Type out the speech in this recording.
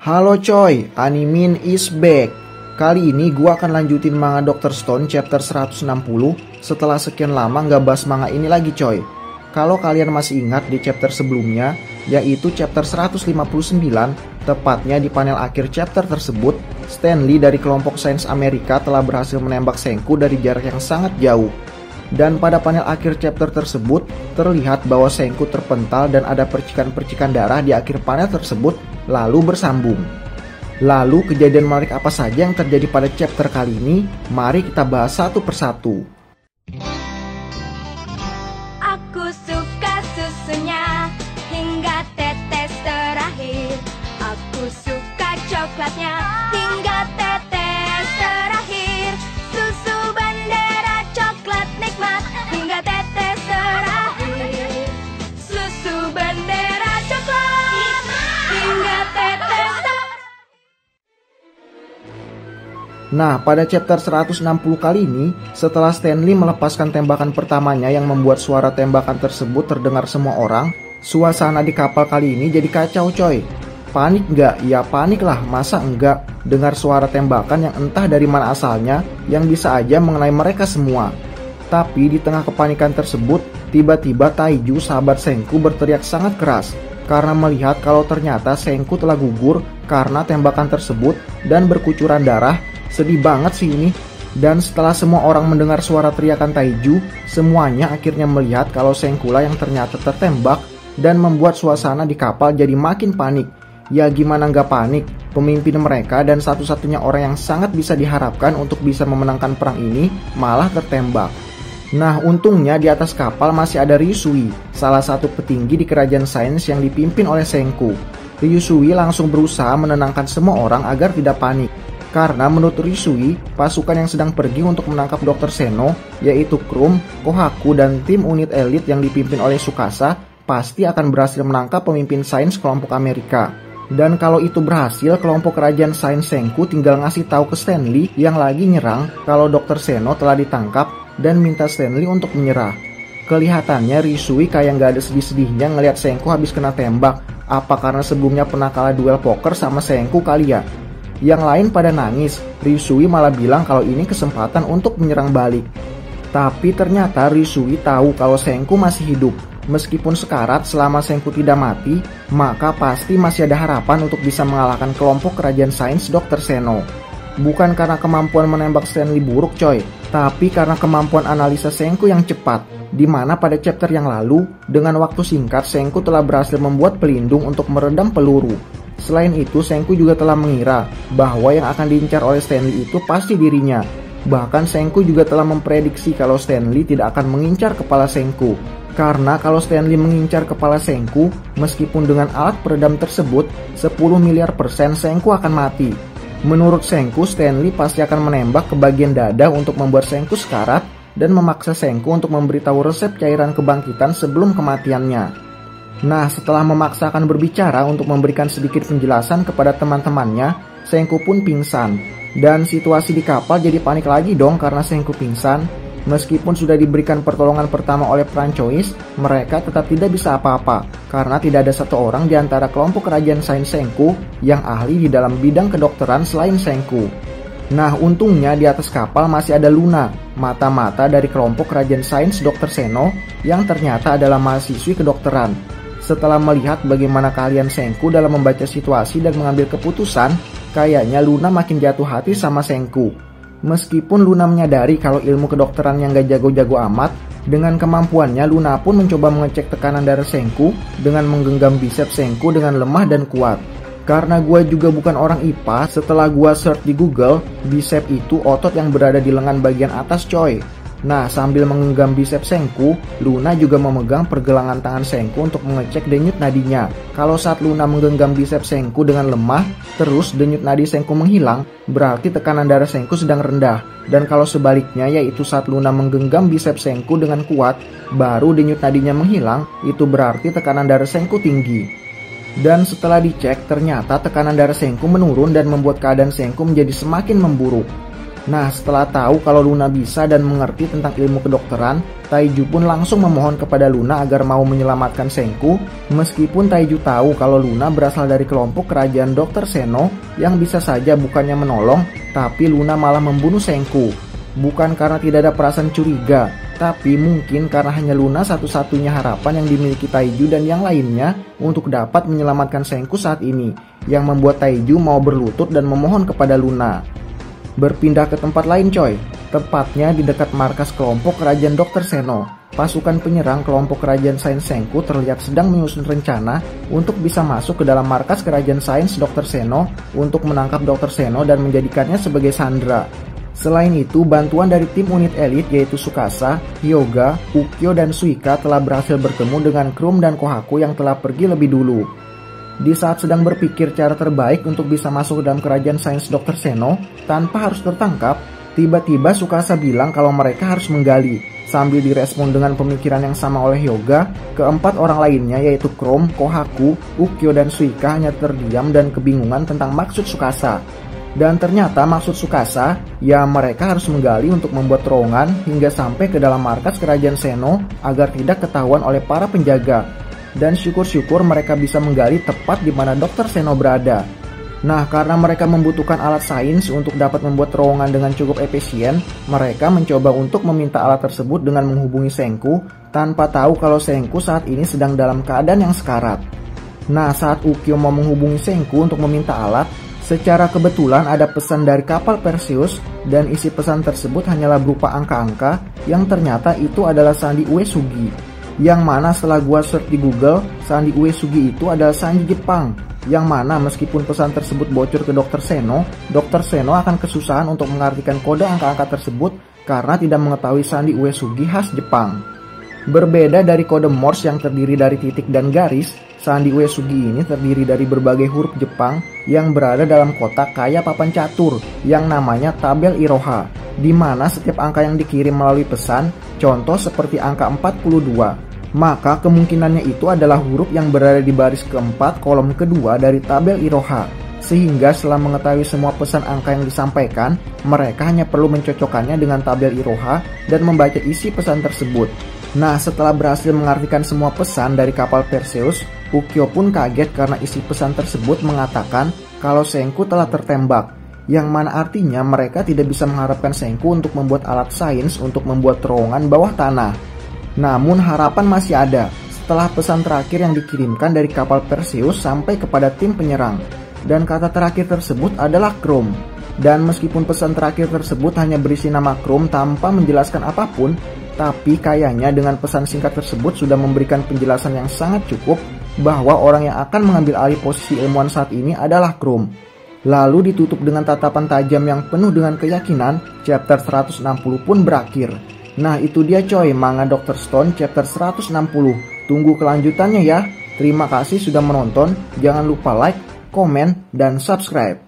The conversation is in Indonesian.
Halo coy, Animin is back. Kali ini gua akan lanjutin manga Dr. Stone chapter 160 setelah sekian lama nggak bahas manga ini lagi coy. Kalau kalian masih ingat di chapter sebelumnya, yaitu chapter 159, tepatnya di panel akhir chapter tersebut, Stanley dari kelompok sains Amerika telah berhasil menembak Senku dari jarak yang sangat jauh. Dan pada panel akhir chapter tersebut, terlihat bahwa Senku terpental dan ada percikan-percikan darah di akhir panel tersebut, lalu bersambung. Lalu kejadian menarik apa saja yang terjadi pada chapter kali ini? Mari kita bahas satu persatu. Aku suka susunya hingga tetes terakhir. Aku suka coklatnya hingga tetes terakhir. Susu bendera coklat nikmat hingga tetes terakhir. Susu bendera coklat hingga tetes terakhir. Nah, pada chapter 160 kali ini, setelah Stanley melepaskan tembakan pertamanya yang membuat suara tembakan tersebut terdengar semua orang, suasana di kapal kali ini jadi kacau coy. Panik nggak? Ya panik lah, masa enggak? Dengar suara tembakan yang entah dari mana asalnya, yang bisa aja mengenai mereka semua. Tapi di tengah kepanikan tersebut, tiba-tiba Taiju sahabat Senku berteriak sangat keras, karena melihat kalau ternyata Senku telah gugur karena tembakan tersebut dan berkucuran darah. Sedih banget sih ini. Dan setelah semua orang mendengar suara teriakan Taiju, semuanya akhirnya melihat kalau Senku lah yang ternyata tertembak dan membuat suasana di kapal jadi makin panik. Ya gimana nggak panik, pemimpin mereka dan satu-satunya orang yang sangat bisa diharapkan untuk bisa memenangkan perang ini malah tertembak. Nah untungnya di atas kapal masih ada Ryusui, salah satu petinggi di kerajaan sains yang dipimpin oleh Senku. Ryusui langsung berusaha menenangkan semua orang agar tidak panik. Karena menurut Ryusui, pasukan yang sedang pergi untuk menangkap Dr. Seno, yaitu Krum, Kohaku, dan tim unit elit yang dipimpin oleh Tsukasa, pasti akan berhasil menangkap pemimpin sains kelompok Amerika. Dan kalau itu berhasil, kelompok kerajaan sains Senku tinggal ngasih tahu ke Stanley yang lagi nyerang kalau Dr. Seno telah ditangkap dan minta Stanley untuk menyerah. Kelihatannya Ryusui kayak nggak ada sedih-sedihnya ngelihat Senku habis kena tembak. Apa karena sebelumnya pernah kalah duel poker sama Senku kali ya? Yang lain pada nangis, Ryusui malah bilang kalau ini kesempatan untuk menyerang balik. Tapi ternyata Ryusui tahu kalau Senku masih hidup. Meskipun sekarat, selama Senku tidak mati, maka pasti masih ada harapan untuk bisa mengalahkan kelompok kerajaan sains Dr. Seno. Bukan karena kemampuan menembak Stanley buruk coy, tapi karena kemampuan analisa Senku yang cepat. Dimana pada chapter yang lalu, dengan waktu singkat Senku telah berhasil membuat pelindung untuk meredam peluru. Selain itu, Senku juga telah mengira bahwa yang akan diincar oleh Stanley itu pasti dirinya. Bahkan Senku juga telah memprediksi kalau Stanley tidak akan mengincar kepala Senku. Karena kalau Stanley mengincar kepala Senku, meskipun dengan alat peredam tersebut, 10 miliar % Senku akan mati. Menurut Senku, Stanley pasti akan menembak ke bagian dada untuk membuat Senku sekarat dan memaksa Senku untuk memberitahu resep cairan kebangkitan sebelum kematiannya. Nah, setelah memaksakan berbicara untuk memberikan sedikit penjelasan kepada teman-temannya, Senku pun pingsan. Dan situasi di kapal jadi panik lagi dong karena Senku pingsan. Meskipun sudah diberikan pertolongan pertama oleh Prancois, mereka tetap tidak bisa apa-apa karena tidak ada satu orang di antara kelompok kerajaan sains Senku yang ahli di dalam bidang kedokteran selain Senku. Nah, untungnya di atas kapal masih ada Luna, mata-mata dari kelompok kerajaan sains Dr. Seno yang ternyata adalah mahasiswi kedokteran. Setelah melihat bagaimana kalian Senku dalam membaca situasi dan mengambil keputusan, kayaknya Luna makin jatuh hati sama Senku. Meskipun Luna menyadari kalau ilmu kedokteran yang gak jago-jago amat, dengan kemampuannya Luna pun mencoba mengecek tekanan darah Senku dengan menggenggam bicep Senku dengan lemah dan kuat. Karena gue juga bukan orang IPA, setelah gue search di Google, bicep itu otot yang berada di lengan bagian atas coy. Nah, sambil menggenggam bicep Senku, Luna juga memegang pergelangan tangan Senku untuk mengecek denyut nadinya. Kalau saat Luna menggenggam bicep Senku dengan lemah, terus denyut nadi Senku menghilang, berarti tekanan darah Senku sedang rendah. Dan kalau sebaliknya, yaitu saat Luna menggenggam bicep Senku dengan kuat, baru denyut nadinya menghilang, itu berarti tekanan darah Senku tinggi. Dan setelah dicek, ternyata tekanan darah Senku menurun dan membuat keadaan Senku menjadi semakin memburuk. Nah, setelah tahu kalau Luna bisa dan mengerti tentang ilmu kedokteran, Taiju pun langsung memohon kepada Luna agar mau menyelamatkan Senku. Meskipun Taiju tahu kalau Luna berasal dari kelompok kerajaan Dr. Seno yang bisa saja bukannya menolong, tapi Luna malah membunuh Senku. Bukan karena tidak ada perasaan curiga, tapi mungkin karena hanya Luna satu-satunya harapan yang dimiliki Taiju dan yang lainnya untuk dapat menyelamatkan Senku saat ini, yang membuat Taiju mau berlutut dan memohon kepada Luna. Berpindah ke tempat lain coy, tepatnya di dekat markas kelompok kerajaan Dr. Seno. Pasukan penyerang kelompok kerajaan sains Senku terlihat sedang menyusun rencana untuk bisa masuk ke dalam markas kerajaan sains Dr. Seno untuk menangkap Dr. Seno dan menjadikannya sebagai sandera. Selain itu, bantuan dari tim unit elit yaitu Tsukasa, Hyuga, Ukyo, dan Suika telah berhasil bertemu dengan Krum dan Kohaku yang telah pergi lebih dulu. Di saat sedang berpikir cara terbaik untuk bisa masuk ke dalam kerajaan sains Dr. Seno tanpa harus tertangkap, tiba-tiba Tsukasa bilang kalau mereka harus menggali. Sambil direspon dengan pemikiran yang sama oleh Hyuga, keempat orang lainnya yaitu Krum, Kohaku, Ukyo, dan Suika hanya terdiam dan kebingungan tentang maksud Tsukasa. Dan ternyata maksud Tsukasa, ya mereka harus menggali untuk membuat terowongan hingga sampai ke dalam markas kerajaan Seno agar tidak ketahuan oleh para penjaga. Dan syukur-syukur mereka bisa menggali tepat di mana Dr. Seno berada. Nah, karena mereka membutuhkan alat sains untuk dapat membuat terowongan dengan cukup efisien, mereka mencoba untuk meminta alat tersebut dengan menghubungi Senku tanpa tahu kalau Senku saat ini sedang dalam keadaan yang sekarat. Nah, saat Ukyo mau menghubungi Senku untuk meminta alat, secara kebetulan ada pesan dari kapal Perseus dan isi pesan tersebut hanyalah berupa angka-angka yang ternyata itu adalah sandi Uesugi. Yang mana setelah gua search di Google, sandi Uesugi itu adalah sandi Jepang. Yang mana meskipun pesan tersebut bocor ke Dr. Seno akan kesusahan untuk mengartikan kode angka-angka tersebut karena tidak mengetahui sandi Uesugi khas Jepang. Berbeda dari kode Morse yang terdiri dari titik dan garis, sandi Uesugi ini terdiri dari berbagai huruf Jepang yang berada dalam kotak kayak papan catur yang namanya tabel Iroha, di mana setiap angka yang dikirim melalui pesan, contoh seperti angka 42, maka kemungkinannya itu adalah huruf yang berada di baris keempat kolom kedua dari tabel Iroha. Sehingga setelah mengetahui semua pesan angka yang disampaikan, mereka hanya perlu mencocokkannya dengan tabel Iroha dan membaca isi pesan tersebut. Nah, setelah berhasil mengartikan semua pesan dari kapal Perseus, Ukyo pun kaget karena isi pesan tersebut mengatakan kalau Senku telah tertembak, yang mana artinya mereka tidak bisa mengharapkan Senku untuk membuat alat sains untuk membuat terowongan bawah tanah. Namun harapan masih ada setelah pesan terakhir yang dikirimkan dari kapal Perseus sampai kepada tim penyerang. Dan kata terakhir tersebut adalah Krum. Dan meskipun pesan terakhir tersebut hanya berisi nama Krum tanpa menjelaskan apapun, tapi kayaknya dengan pesan singkat tersebut sudah memberikan penjelasan yang sangat cukup bahwa orang yang akan mengambil alih posisi ilmuwan saat ini adalah Krum. Lalu ditutup dengan tatapan tajam yang penuh dengan keyakinan, chapter 160 pun berakhir. Nah, itu dia coy, manga Dr. Stone chapter 160. Tunggu kelanjutannya ya. Terima kasih sudah menonton. Jangan lupa like, komen, dan subscribe.